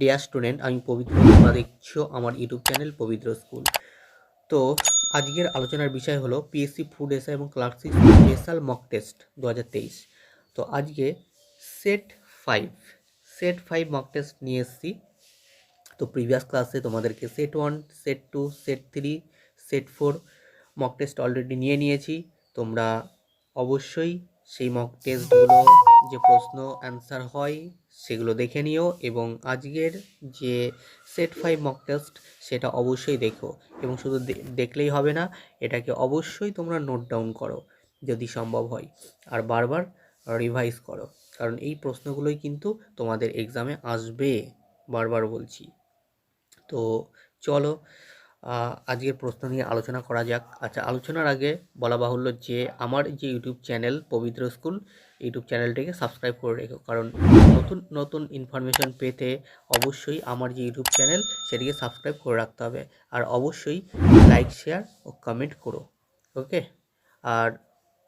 Dear student, আমি পবিত্র। তোমরা দেখছো আমার ইউটিউব চ্যানেল পবিত্র স্কুল। তো আজকের আলোচনার বিষয় হলো পিএসসি ফুড এসআই এবং ক্লার্কশিপ স্পেশাল মক টেস্ট 2023। তো আজকে সেট ফাইভ মক টেস্ট নিয়ে এসেছি। তো প্রিভিয়াস ক্লাসে তোমাদেরকে set 1, set 2, set 3, set 4 mock test already নিয়েছি। তোমরা অবশ্যই সেই মক টেস্টগুলো যে প্রশ্ন অ্যান্সার হয় সেগুলো দেখে নিও, এবং আজকের যে সেট 5 মক টেস্ট সেটা অবশ্যই দেখো, এবং শুধু দেখলেই হবে না, এটাকে অবশ্যই তোমরা নোট ডাউন করো যদি সম্ভব হয়, আর বারবার রিভাইজ করো, কারণ এই প্রশ্নগুলোই কিন্তু তোমাদের এক্সামে আসবে, বারবার বলছি। তো চলো আজকের প্রশ্ন নিয়ে আলোচনা করা যাক। আচ্ছা, আলোচনার আগে বলা বাহুল্য যে আমার যে ইউটিউব চ্যানেল পবিত্র স্কুল, ইউটিউব চ্যানেলটিকে সাবস্ক্রাইব করে রেখো, কারণ নতুন নতুন ইনফরমেশন পেতে অবশ্যই আমার যে ইউটিউব চ্যানেল সেটিকে সাবস্ক্রাইব করে রাখতে হবে, আর অবশ্যই লাইক, শেয়ার ও কমেন্ট করো। ওকে, আর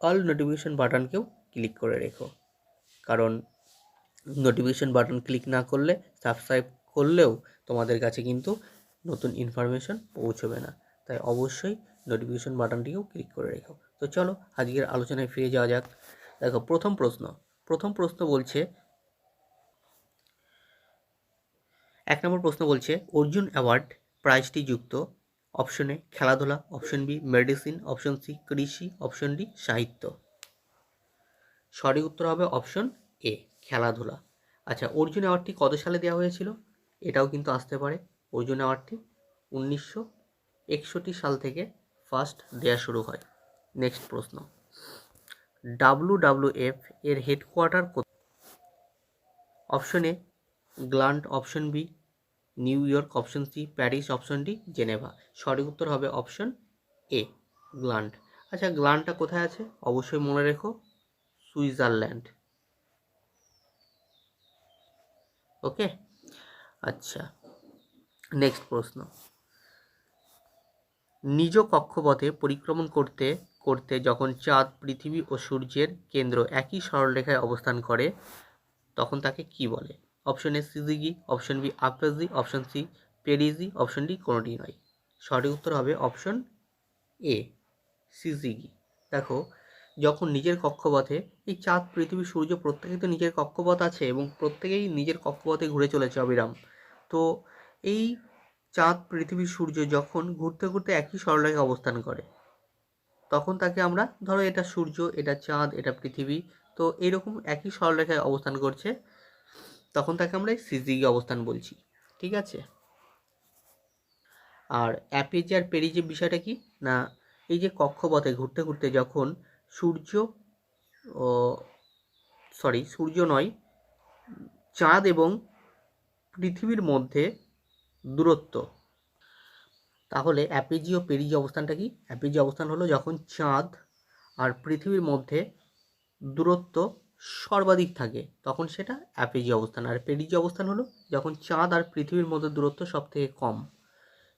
অল নোটিফিকেশন বাটনকেও ক্লিক করে রেখো, কারণ নোটিফিকেশন বাটন ক্লিক না করলে, সাবস্ক্রাইব করলেও তোমাদের কাছে কিন্তু নতুন ইনফরমেশন পৌঁছবে না, তাই অবশ্যই নোটিফিকেশন বাটনটিকেও ক্লিক করে রেখো। তো চলো আজকের আলোচনায় ফিরে যাওয়া যাক। দেখো, প্রথম প্রশ্ন বলছে, 1 নম্বর প্রশ্ন বলছে অর্জুন অ্যাওয়ার্ড প্রাইজটি যুক্ত অপশন এ খেলাধুলা, option B medicine, option C কৃষি, অপশন ডি সাহিত্য। সঠিক উত্তর হবে অপশন এ খেলাধুলা। আচ্ছা, অর্জুন অ্যাওয়ার্ডটি কত সালে দেওয়া হয়েছিল? এটাও কিন্তু আসতে পারে। অর্জুন অ্যাওয়ার্ডটি 1961 সাল থেকে ফার্স্ট দেওয়া শুরু হয়। নেক্সট প্রশ্ন, WWF এর হেডকোয়ার্টার কোথায়? Option A Gland, option B New York, option C Paris, option D Geneva. সঠিক উত্তর হবে অপশন এ গ্ল্যান্ড। আচ্ছা, গ্ল্যান্ডটা কোথায় আছে? অবশ্যই মনে রেখো, সুইজারল্যান্ড। ওকে, আচ্ছা, নেক্সট প্রশ্ন, নিজ কক্ষপথে পরিক্রমণ করতে করতে যখন চাঁদ, পৃথিবী ও সূর্যের কেন্দ্র একই সরলরেখায় অবস্থান করে তখন তাকে কি বলে? Option A syzygy, option B apogee, option C perigee, option D কোনোটি নয়। সঠিক উত্তর হবে অপশন এ সিজিগি। দেখো, যখন নিজের কক্ষপথে, এই চাঁদ, পৃথিবী, সূর্য প্রত্যেকেই তো নিজের কক্ষপথ আছে এবং প্রত্যেকেই নিজের কক্ষপথে ঘুরে চলেছে অবিরাম। তো এই চাঁদ, পৃথিবী, সূর্য যখন ঘুরতে ঘুরতে একই সরলরেখায় অবস্থান করে তখন তাকে আমরা, ধরো এটা সূর্য, এটা চাঁদ, এটা পৃথিবী, তো এরকম একই সরলরেখায় অবস্থান করছে, তখন তাকে আমরা সিজিগি অবস্থান বলছি। ঠিক আছে। আর অ্যাপেজি আর পেরিজি বিষয়টা কি না, এই যে কক্ষপথে ঘুরতে ঘুরতে যখন সূর্য, সূর্য নয়, চাঁদ এবং পৃথিবীর মধ্যে দূরত্ব, তাহলে অ্যাপেজি ও পেরিজি অবস্থানটা কি? অ্যাপেজি অবস্থান হলো যখন চাঁদ আর পৃথিবীর মধ্যে দূরত্ব সর্বাধিক থাকে তখন সেটা অ্যাপেজি অবস্থান, আর পেরিজি অবস্থান হলো যখন চাঁদ আর পৃথিবীর মধ্যে দূরত্ব সব থেকে কম,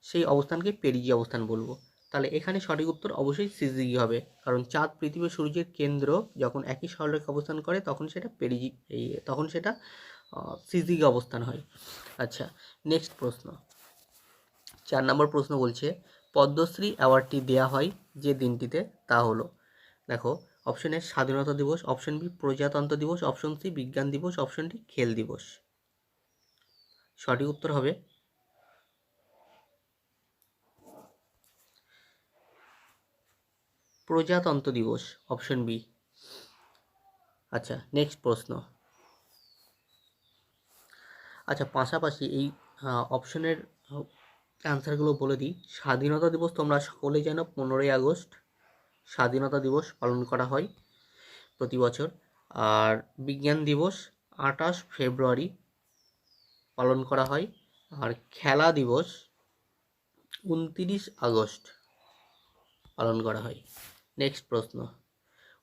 সেই অবস্থানকে পেরিজি অবস্থান বলবো। তাহলে এখানে সঠিক উত্তর অবশ্যই সিজিগি হবে, কারণ চাঁদ, পৃথিবী, সূর্যের কেন্দ্র যখন একই সরলরেখা অবস্থান করে তখন সেটা পেরিজি, তখন সেটা সিজিগি অবস্থান হয়। আচ্ছা, নেক্সট প্রশ্ন, 4 নম্বর প্রশ্ন বলছে পদ্মশ্রী অ্যাওয়ার্ডটি দেওয়া হয় যে দিনটিতে, তা হলো, দেখো, অপশন এ স্বাধীনতা দিবস, অপশন বি প্রজাতন্ত্র দিবস, অপশন সি বিজ্ঞান দিবস, অপশন ডি খেল দিবস। সঠিক উত্তর হবে প্রজাতন্ত্র দিবস, অপশন বি। আচ্ছা, নেক্সট প্রশ্ন, আচ্ছা পাশাপাশি এই অপশনের অ্যান্সারগুলো বলে দিই। স্বাধীনতা দিবস তোমরা সকলে জানো 15ই আগস্ট স্বাধীনতা দিবস পালন করা হয় প্রতি বছর, আর বিজ্ঞান দিবস 28 ফেব্রুয়ারি পালন করা হয়, আর খেলা দিবস 29 আগস্ট পালন করা হয়। নেক্সট প্রশ্ন,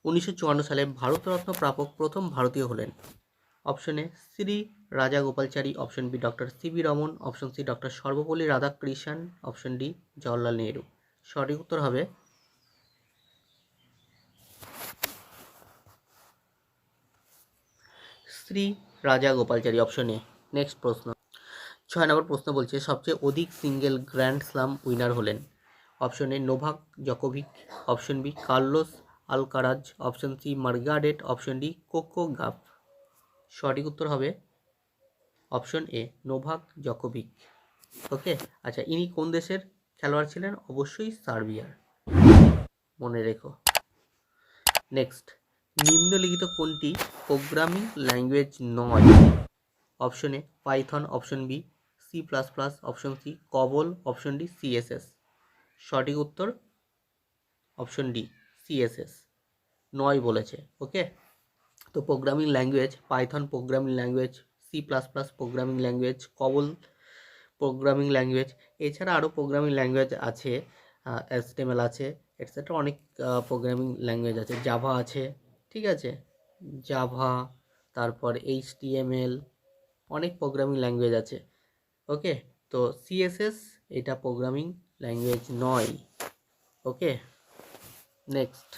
1954 সালে ভারতরত্ন প্রাপক প্রথম ভারতীয় হলেন? Option A Shri Raja Gopalachari, option B doctor C V Raman, option C doctor Sarvepalli Radhakrishnan, option D Jawaharlal Nehru. সঠিক উত্তর হবে Shri Raja Gopalachari, option A. Next প্রশ্ন, 6 নম্বর প্রশ্ন বলছে সবচেয়ে অধিক সিঙ্গেল গ্র্যান্ড স্লাম উইনার হলেন। Option A Novak Djokovic, option B Carlos Alcaraz, option C Margaret, option D Coco Gauff. সঠিক উত্তর হবে অপশন এ নোভাক জকোভিক। ওকে, আচ্ছা ইনি কোন দেশের খেলোয়াড় ছিলেন? অবশ্যই সার্বিয়ার, মনে রেখো। নেক্সট, নিম্নলিখিত কোনটি প্রোগ্রামিং ল্যাঙ্গুয়েজ নয়? Option A Python, option B C plus plus, option C COBOL, option D CSS. সঠিক উত্তর অপশন ডি সিএসএস, নয় বলেছে। ওকে, তো programming language Python programming language, C plus plus programming language, COBOL programming language, এছাড়া আরও programming language আছে, HTML আছে, etcetera অনেক প্রোগ্রামিং ল্যাঙ্গুয়েজ আছে, জাভা আছে, ঠিক আছে, জাভা, তারপর HTML, অনেক প্রোগ্রামিং ল্যাঙ্গুয়েজ আছে। ওকে, তো সিএসএস এটা প্রোগ্রামিং ল্যাঙ্গুয়েজ নয়। ওকে, নেক্সট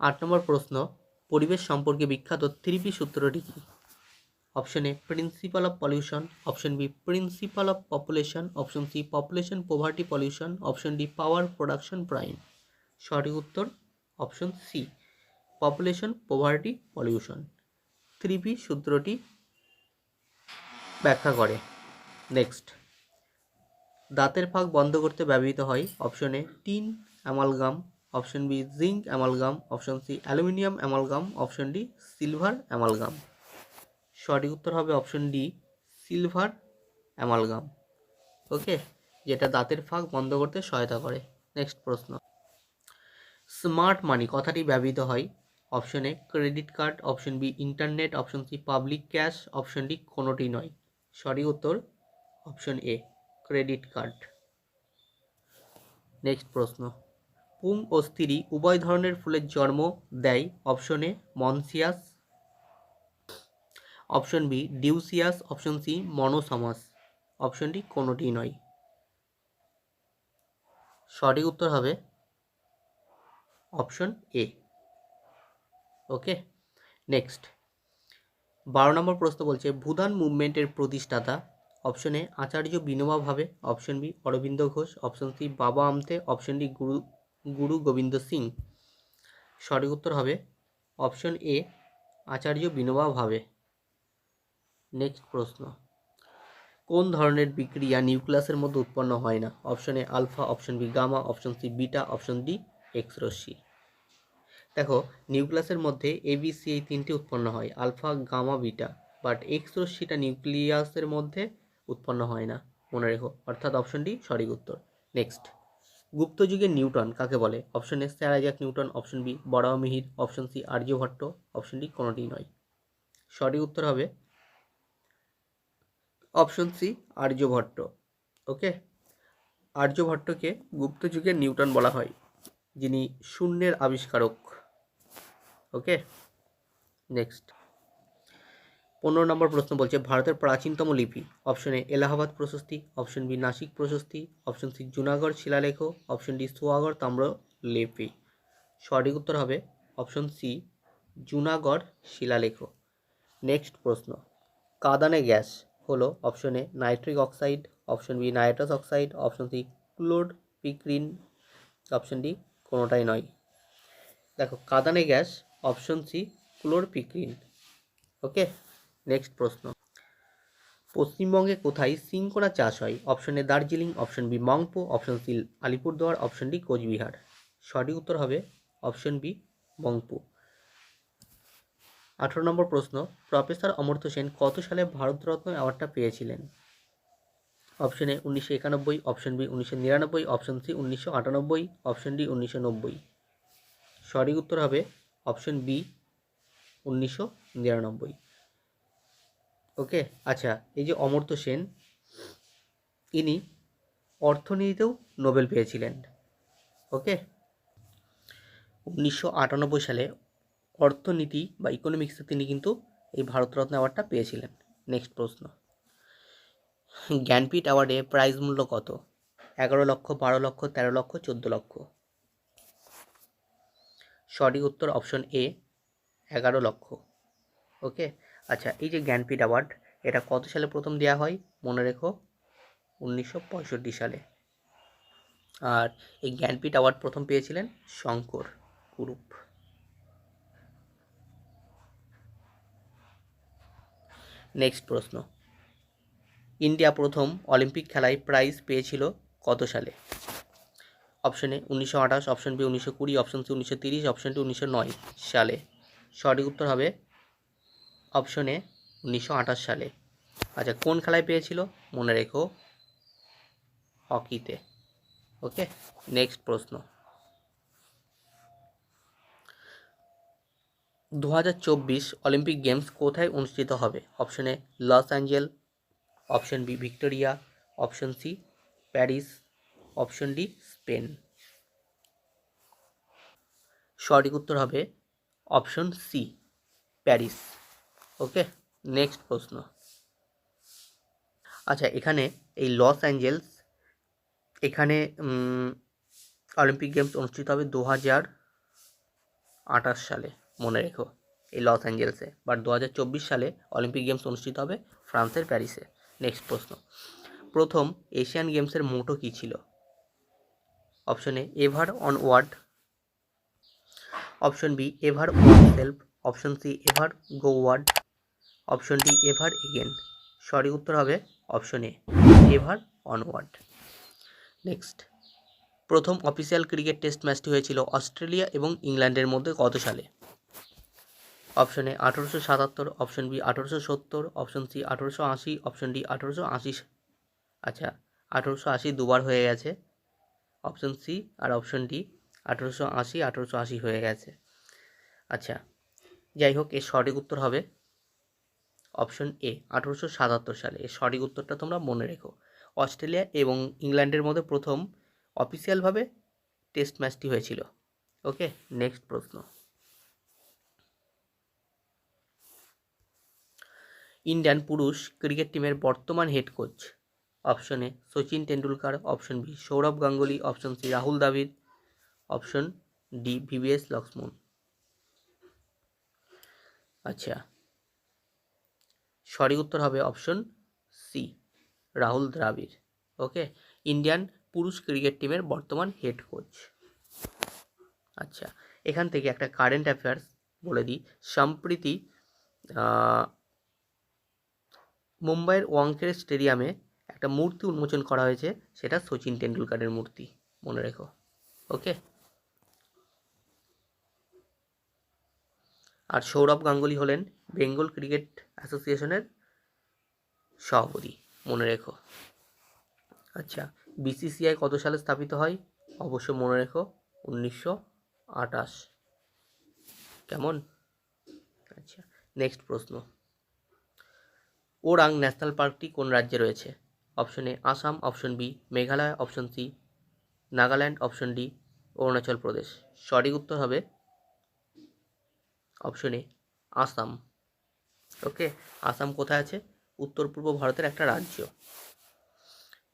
8 নম্বর প্রশ্ন, পরিবেশ সম্পর্কে বিখ্যাত 3P সূত্রটি কী? Option A principle of pollution, option B principle of population, option C population poverty pollution, option D power production prime. সঠিক উত্তর option C population poverty pollution. 3P সূত্রটি ব্যাখ্যা করে। নেক্সট, দাঁতের ফাঁক বন্ধ করতে ব্যবহৃত হয়। Option A tin amalgam, option B zinc amalgam, option C aluminium amalgam, option D silver amalgam. সঠিক উত্তর হবে option D silver amalgam. Okay, যেটা দাঁতের ফাঁক বন্ধ করতে সহায়তা করে। নেক্সট প্রশ্ন, স্মার্ট মানি কথাটি ব্যবহৃত হয়। Option A credit card, option B internet, option C public cash, option D কোনোটি নয়। সঠিক উত্তর option A credit card. Next প্রশ্ন, পুং ও স্ত্রী উভয় ধরনের ফুলের জন্ম দেয়। Option A monoecious, option B dioecious, option C মনোসামাস, অপশন ডি কোনোটি নয়। সঠিক উত্তর হবে অপশন এ। ওকে, নেক্সট 12 নম্বর প্রশ্ন বলছে ভুদান মুভমেন্টের প্রতিষ্ঠাতা। Option A Acharya Vinoba Bhave, option B Aurobindo Ghosh, option C Baba Amte, option D Guru Gobind Singh. সঠিক উত্তর হবে অপশন এ আচার্য বিনোবা ভাবে। নেক্সট প্রশ্ন, কোন ধরনের বিক্রিয়া নিউক্লিয়াসের মধ্যে উৎপন্ন হয় না? Option A alpha, option B gamma, option C beta, option D X রশ্মি। দেখো, নিউক্লিয়াসের মধ্যে ABC এই তিনটি উৎপন্ন হয়, alpha gamma beta, but X রশ্মিটা নিউক্লিয়াসের মধ্যে উৎপন্ন হয় না, মনে রেখো, অর্থাৎ অপশন ডি সঠিক উত্তর। নেক্সট, গুপ্ত যুগের নিউটন কাকে বলে? Option A sir Isaac Newton, option B Varahamihira, option C Aryabhata, option D কোনোটি নয়। সঠিক উত্তর হবে অপশন সি আর্যভট্ট। ওকে, আর্যভট্টকে গুপ্ত যুগের নিউটন বলা হয়, যিনি শূন্যের আবিষ্কারক। ওকে, নেক্সট 15 নম্বর প্রশ্ন বলছে ভারতের প্রাচীনতম লিপি। অপশন এ এলাহাবাদ প্রশস্তি, অপশন বি নাসিক প্রশস্তি, অপশন সি জুনাগড় শিলালেখ, অপশন ডি সোয়াগড় তাম্রলিপি। সঠিক উত্তর হবে অপশন সি জুনাগড় শিলালেখ। নেক্সট প্রশ্ন, কাঁদানে গ্যাস হলো option A nitric oxide, option B nitrous oxide, option C chloropicrin, option D কোনোটাই নয়। দেখো, কাঁদানে গ্যাস option C chloropicrin. Okay, next প্রশ্ন, পশ্চিমবঙ্গে কোথায় সিংকোনা চাষ হয়? Option A Darjeeling, option B Mongpo, option C Alipurduar, option D Cooch Behar. সঠিক উত্তর হবে অপশন বি মংপো। 18 নম্বর প্রশ্ন, প্রফেসর অমর্ত্য সেন কত সালে ভারতরত্ন অ্যাওয়ার্ডটা পেয়েছিলেন? Option A 1991, option B 1999, option C 1998, option D 1990। সঠিক উত্তর হবে অপশন বি 1999। ওকে, আচ্ছা এই যে অমর্ত্য সেন, ইনি অর্থনীতিতেও নোবেল পেয়েছিলেন। ওকে, 1998 সালে অর্থনীতি বা ইকোনমিক্সে তিনি কিন্তু এই ভারতরত্ন অ্যাওয়ার্ডটা পেয়েছিলেন। নেক্সট প্রশ্ন, জ্ঞানপীঠ অ্যাওয়ার্ডে প্রাইজ মূল্য কত? 11 লক্ষ, 12 লক্ষ, 13 লক্ষ, 14 লক্ষ। সঠিক উত্তর অপশন এ 11 লক্ষ। ওকে, আচ্ছা এই যে জ্ঞানপীঠ অ্যাওয়ার্ড, এটা কত সালে প্রথম দেওয়া হয়? মনে রেখো 1965 সালে। আর এই জ্ঞানপীঠ অ্যাওয়ার্ড প্রথম পেয়েছিলেন শঙ্কর কুরুপ। নেক্সট প্রশ্ন, ইন্ডিয়া প্রথম অলিম্পিক খেলায় প্রাইজ পেয়েছিল কত সালে? Option A 1928, option B 1920, option C 1930, option D 1909 সালে। সঠিক উত্তর হবে অপশন এ 1928 সালে। আচ্ছা, কোন খেলায় পেয়েছিল? মনে রেখো হকিতে। ওকে, নেক্সট প্রশ্ন, 2024 অলিম্পিক গেমস কোথায় অনুষ্ঠিত হবে? Option A Los Angeles, option B Victoria, option C Paris, option D Spain. সঠিক উত্তর হবে option C Paris. Okay, next প্রশ্ন, আচ্ছা এখানে এই লস অ্যাঞ্জেলস, এখানে অলিম্পিক গেমস অনুষ্ঠিত হবে 2028 সালে। মনে রেখো এই লস অ্যাঞ্জেলসে, বাট 2024 সালে অলিম্পিক গেমস অনুষ্ঠিত হবে ফ্রান্সের প্যারিসে। নেক্সট প্রশ্ন, প্রথম এশিয়ান গেমসের মোটো কী ছিল? Option A ever onward, option B ever one self, option C ever go ward, option D ever again. সঠিক উত্তর হবে option A ever onward. Next, প্রথম অফিসিয়াল ক্রিকেট টেস্ট ম্যাচটি হয়েছিল অস্ট্রেলিয়া এবং ইংল্যান্ডের মধ্যে কত সালে? Option A 1877, option B 1870, option C 1880, option D 1880। আচ্ছা, 1880 দুবার হয়ে গেছে, অপশন সি আর অপশন ডি 1880 হয়ে গেছে। আচ্ছা, যাই হোক, এর সঠিক উত্তর হবে অপশন এ 1877 সালে। এর সঠিক উত্তরটা তোমরা মনে রেখো। অস্ট্রেলিয়া এবং ইংল্যান্ডের মধ্যে প্রথম অফিসিয়ালভাবে টেস্ট ম্যাচটি হয়েছিল। ওকে, নেক্সট প্রশ্ন, ইন্ডিয়ান পুরুষ ক্রিকেট টিমের বর্তমান head coach? Option A Sachin Tendulkar, option B Sourav Ganguly, option C Rahul Dravid, option D V V S Laxman. আচ্ছা, সঠিক উত্তর হবে option C Rahul Dravid. Okay, Indian পুরুষ ক্রিকেট টিমের বর্তমান হেড কোচ। আচ্ছা, এখান থেকে একটা কারেন্ট অ্যাফেয়ার্স বলে দিই। সম্প্রতি মুম্বাইয়ের ওয়াংখেড়ে স্টেডিয়ামে একটা মূর্তি উন্মোচন করা হয়েছে, সেটা সচিন টেন্ডুলকারের মূর্তি। মনে রেখো। ওকে, আর সৌরভ গাঙ্গুলি হলেন বেঙ্গল ক্রিকেট অ্যাসোসিয়েশনের সভাপতি। মনে রেখো। আচ্ছা, বিসিসিআই কত সালে স্থাপিত হয়? অবশ্য মনে রেখো 1928। কেমন? আচ্ছা, নেক্সট প্রশ্ন, ওরাং ন্যাশনাল পার্কটি কোন রাজ্যে রয়েছে? Option A Assam, option B Meghalaya, option C Nagaland, option D Arunachal Pradesh. সঠিক উত্তর হবে option A Assam. Okay, Assam কোথায় আছে? উত্তর পূর্ব ভারতের একটা রাজ্য।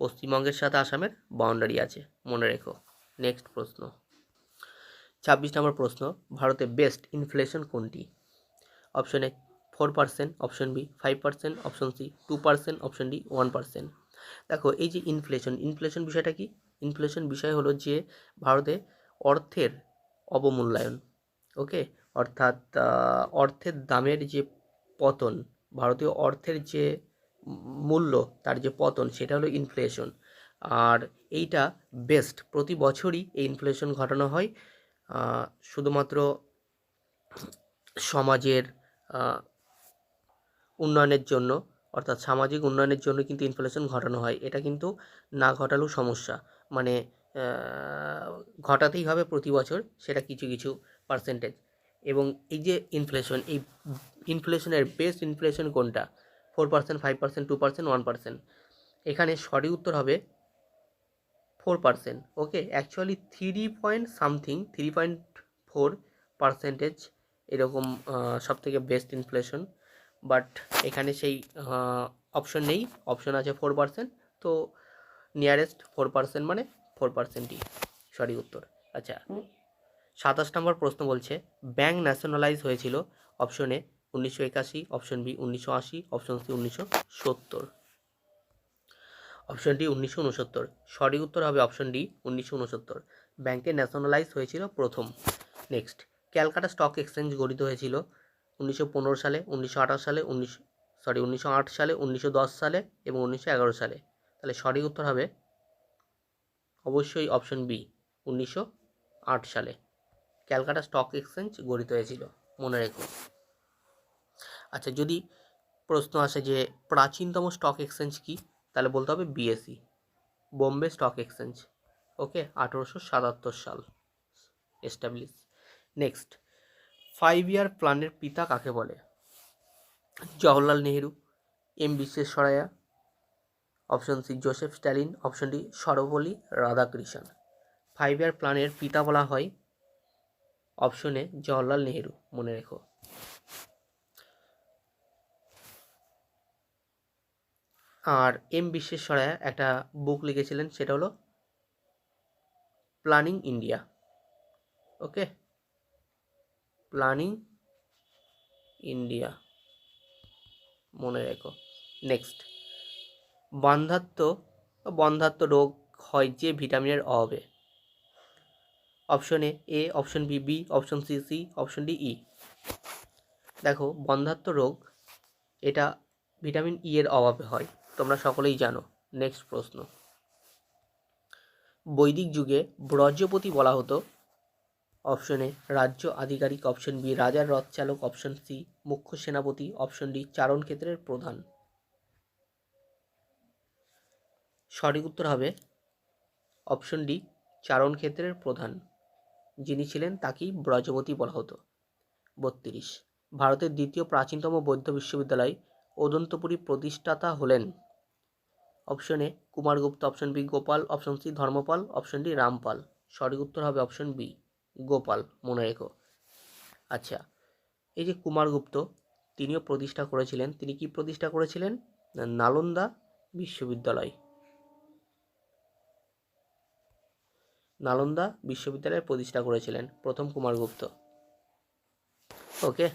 পশ্চিমবঙ্গের সাথে আসামের বাউন্ডারি আছে। মনে রেখো। নেক্সট প্রশ্ন, 26 নম্বর প্রশ্ন, ভারতে বেস্ট ইনফ্লেশন কোনটি? Option A 4%, option B 5%, option C 2%, option D 1%। দেখো, এই যে ইনফ্লেশন বিষয়টা কি? ইনফ্লেশন বিষয় হলো যে ভারতে অর্থের অবমূল্যায়ন। ওকে, অর্থাৎ অর্থের দামের যে পতন, ভারতীয় অর্থের যে মূল্য, তার যে পতন, সেটা হলো ইনফ্লেশন। আর এইটা বেস্ট প্রতি বছরই এই ইনফ্লেশন ঘটানো হয় শুধুমাত্র সমাজের উন্নয়নের জন্য, অর্থাৎ সামাজিক উন্নয়নের জন্য কিন্তু ইনফ্লেশন ঘটানো হয়। এটা কিন্তু না ঘটালেও সমস্যা, মানে ঘটাতেই হবে প্রতি বছর, সেটা কিছু কিছু পার্সেন্টেজ। এবং এই যে ইনফ্লেশন, এই ইনফ্লেশনের বেস্ট ইনফ্লেশন কোনটা? 4%, 5%, 2%, 1%। এখানে সঠিক উত্তর হবে 4%। ওকে, অ্যাকচুয়ালি 3.4% এরকম সব থেকে বেস্ট ইনফ্লেশন, বাট এখানে সেই অপশন নেই, অপশন আছে 4%। তো নিয়ারেস্ট 4% মানে 4%ই সঠিক উত্তর। আচ্ছা, 27 নম্বর প্রশ্ন বলছে, ব্যাংক ন্যাশনালাইজ হয়েছিল? Option A 1981, option B 1980, option C 1970। Option D 1969। সঠিক উত্তর হবে অপশন ডি 1969। ব্যাংকে ন্যাশনালাইজ হয়েছিল প্রথম। নেক্সট, ক্যালকাটা স্টক এক্সচেঞ্জ গঠিত হয়েছিল 1915 সালে, 1928 সালে, 1908 সালে, 1910 সালে এবং 1911 সালে। তাহলে সঠিক উত্তর হবে অবশ্যই অপশন বি 1908 সালে ক্যালকাটা স্টক এক্সচেঞ্জ গঠিত হয়েছিল, মনে রেখো। আচ্ছা, যদি প্রশ্ন আসে যে প্রাচীনতম স্টক এক্সচেঞ্জ কি, তাহলে বলতে হবে বিএসই, বোম্বে স্টক এক্সচেঞ্জ। ওকে, 1877 সাল এস্টাবলিশ। নেক্সট, 5 ইয়ার প্ল্যানের পিতা কাকে বলে? জওহরলাল নেহেরু, এম বিশ্বেশ্বরাইয়া, option C Joseph Stalin, option D Sarvepalli Radhakrishnan. 5 year প্ল্যানের পিতা বলা হয় অপশনে জওহরলাল নেহেরু, মনে রেখো। আর এম বিশ্বেশ্বরাইয়া একটা বুক লিখেছিলেন, সেটা হলো planning India. Okay, planning India, মনে রেখো। নেক্সট, বন্ধ্যাত্ব রোগ হয় যে ভিটামিনের অভাবে? Option A, option B B, option C C, option D E. দেখো, বন্ধ্যাত্ব রোগ এটা ভিটামিন ই এর অভাবে হয়, তোমরা সকলেই জানো। নেক্সট প্রশ্ন, বৈদিক যুগে ব্রজপতি বলা হতো? অপশন এ রাজ্য আধিকারিক, অপশন বি রাজার রথ চালক, অপশন সি মুখ্য সেনাপতি, অপশন ডি চারণ ক্ষেত্রের প্রধান। সঠিক উত্তর হবে অপশন ডি চারণ ক্ষেত্রের প্রধান যিনি ছিলেন তাকেই ব্রজপতি বলা হতো। 32, ভারতের দ্বিতীয় প্রাচীনতম বৌদ্ধ বিশ্ববিদ্যালয় অদন্তপুরী প্রতিষ্ঠাতা হলেন? Option A Kumaragupta, option B Gopal, option C Dharmapala, option D Ramapala. সঠিক উত্তর হবে অপশন বি গোপাল, মনে রেখো। আচ্ছা, এই যে কুমারগুপ্ত, তিনিও প্রতিষ্ঠা করেছিলেন, তিনি কি প্রতিষ্ঠা করেছিলেন? নালন্দা বিশ্ববিদ্যালয়। নালন্দা বিশ্ববিদ্যালয় প্রতিষ্ঠা করেছিলেন প্রথম কুমারগুপ্ত। ওকে,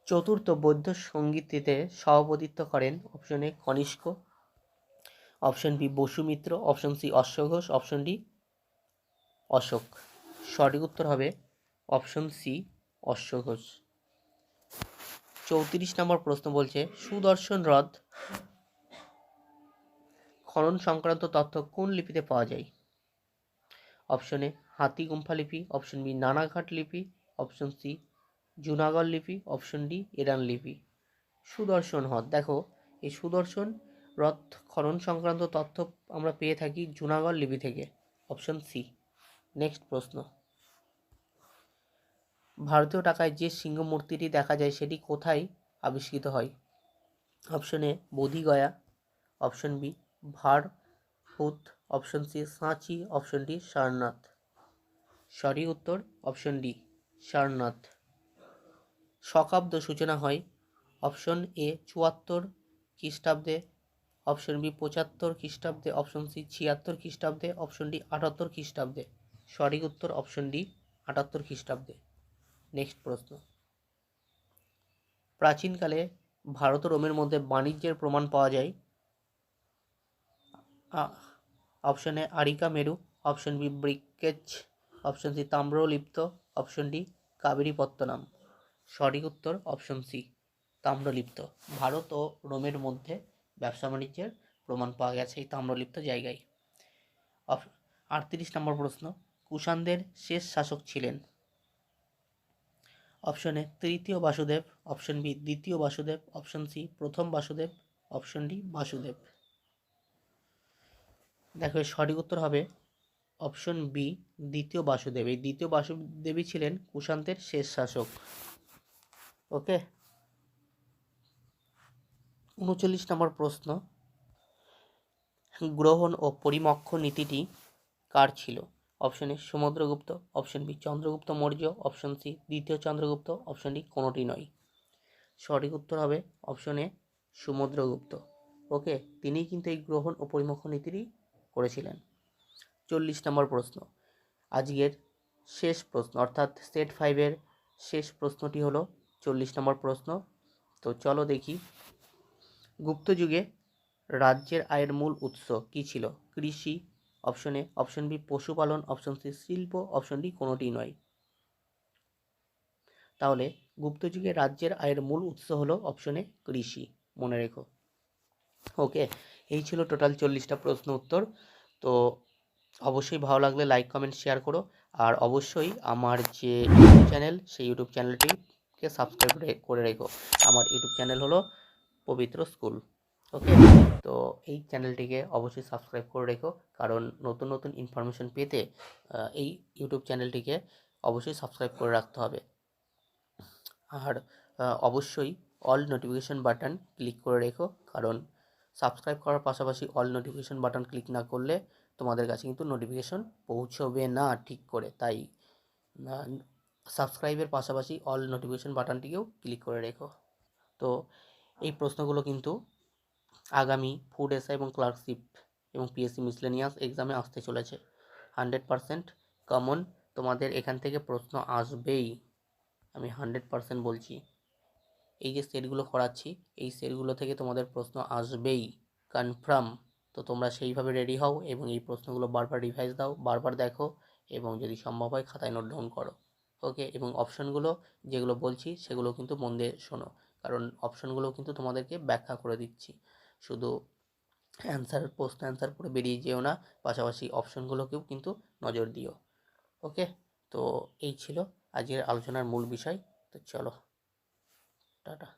চতুর্থ বৌদ্ধ সঙ্গীতিতে সভাপতিত্ব করেন? Option A Kanishka, option B Vasumitra, option C অশ্বঘোষ, অপশন ডি অশোক। সঠিক উত্তর হবে অপশন সি অশ্বঘোষ। 34 নম্বর প্রশ্ন বলছে, সুদর্শন হ্রদ খনন সংক্রান্ত তথ্য কোন লিপিতে পাওয়া যায়? অপশন এ হাতিগুম্ফা লিপি, অপশন বি নানাঘাট লিপি, অপশন সি জুনাগড় লিপি, অপশন ডি ইরান লিপি। সুদর্শন হ্রদ, দেখো এই সুদর্শন হ্রদ খনন সংক্রান্ত তথ্য আমরা পেয়ে থাকি জুনাগড় লিপি থেকে, অপশন সি। নেক্সট প্রশ্ন, ভারতীয় টাকায় যে সিংহ মূর্তিটি দেখা যায় সেটি কোথায় আবিষ্কৃত হয়? Option A Bodhgaya, option B Bharhut, option C সাঁচি, অপশন ডি সারনাথ। সঠিক উত্তর অপশন ডি সারনাথ। শকাব্দ সূচনা হয়? অপশন এ 74 খ্রিস্টাব্দে, অপশন বি 75 খ্রিস্টাব্দে, অপশন সি 76 খ্রিস্টাব্দে, অপশন ডি 78 খ্রিস্টাব্দে। সঠিক উত্তর অপশন ডি 78 খ্রিস্টাব্দে। নেক্সট প্রশ্ন, প্রাচীনকালে ভারত ও রোমের মধ্যে বাণিজ্যের প্রমাণ পাওয়া যায়? Option A Arikamedu, option B Barygaza, option C Tamralipta, option D Kaveripattinam. সঠিক উত্তর অপশন সি তাম্রলিপ্ত। ভারত ও রোমের মধ্যে ব্যবসা বাণিজ্যের প্রমাণ পাওয়া গেছে এই তাম্রলিপ্ত জায়গায়। 38 নম্বর প্রশ্ন, কুষাণদের শেষ শাসক ছিলেন? অপশন এ তৃতীয় বাসুদেব, অপশন বি দ্বিতীয় বাসুদেব, অপশন সি প্রথম বাসুদেব, অপশন ডি বাসুদেব। দেখো সঠিক উত্তর হবে অপশন বি দ্বিতীয় বাসুদেব। এই দ্বিতীয় বাসুদেবই ছিলেন কুষাণদের শেষ শাসক। ওকে, 39 নম্বর প্রশ্ন, গ্রহণ ও পরিমক্ষ নীতিটি কার ছিল? Option A Samudragupta, option B Chandragupta Maurya, option C দ্বিতীয় চন্দ্রগুপ্ত, অপশন ডি কোনোটি নয়। সঠিক উত্তর হবে অপশন এ সমুদ্রগুপ্ত। ওকে, তিনিই কিন্তু এই গ্রহণ ও পরিমক্ষ নীতিটি করেছিলেন। 40 নম্বর প্রশ্ন, আজকের শেষ প্রশ্ন, অর্থাৎ সেট 5-এর শেষ প্রশ্নটি হলো 40 নম্বর প্রশ্ন। তো চলো দেখি, গুপ্ত যুগে রাজ্যের আয়ের মূল উৎস কী ছিল? কৃষি, অপশন এ, অপশন বি পশুপালন, অপশন সি শিল্প, অপশন ডি কোনোটিই নয়। তাহলে গুপ্ত যুগে রাজ্যের আয়ের মূল উৎস হলো অপশন এ কৃষি, মনে রেখো। ওকে, এই ছিল টোটাল 40টা প্রশ্ন উত্তর। তো অবশ্যই ভালো লাগলে লাইক কমেন্ট শেয়ার করো, আর অবশ্যই আমার যে ইউটিউব চ্যানেল সেই ইউটিউব চ্যানেলটিকে সাবস্ক্রাইব করে রেখো। আমার ইউটিউব চ্যানেল হলো পবিত্র স্কুল। ওকে, তো এই চ্যানেলটিকে অবশ্যই সাবস্ক্রাইব করে রেখো, কারণ নতুন নতুন ইনফরমেশন পেতে এই ইউটিউব চ্যানেলটিকে অবশ্যই সাবস্ক্রাইব করে রাখতে হবে। আর অবশ্যই অল নোটিফিকেশন বাটন ক্লিক করে রেখো, কারণ সাবস্ক্রাইব করার পাশাপাশি অল নোটিফিকেশন বাটন ক্লিক না করলে তোমাদের কাছে কিন্তু নোটিফিকেশন পৌঁছবে না ঠিক করে। তাই সাবস্ক্রাইবের পাশাপাশি অল নোটিফিকেশন বাটনটিকেও ক্লিক করে রেখো। তো এই প্রশ্নগুলো কিন্তু আগামী ফুড এসআই এবং ক্লার্কশিপ এবং পিএসসি মিসলেনিয়াস এক্সামে আসতে চলেছে। 100% কমন তোমাদের এখান থেকে প্রশ্ন আসবেই, আমি 100% বলছি। এই যে সেটগুলো করাচ্ছি, এই সেটগুলো থেকে তোমাদের প্রশ্ন আসবেই, কনফার্ম। তো তোমরা সেইভাবে রেডি হও এবং এই প্রশ্নগুলো বারবার রিভাইজ দাও, বারবার দেখো, এবং যদি সম্ভব হয় খাতায় নোট ডাউন করো। ওকে, এবং অপশনগুলো যেগুলো বলছি সেগুলো কিন্তু মন দিয়ে শোনো, কারণ অপশনগুলো কিন্তু তোমাদেরকে ব্যাখ্যা করে দিচ্ছি। শুধু প্রশ্ন অ্যান্সার করে বেরিয়ে যেও না, পাশাপাশি অপশনগুলোকেও কিন্তু নজর দিও। ওকে, তো এই ছিল আজকের আলোচনার মূল বিষয়। তো চলো, টাটা।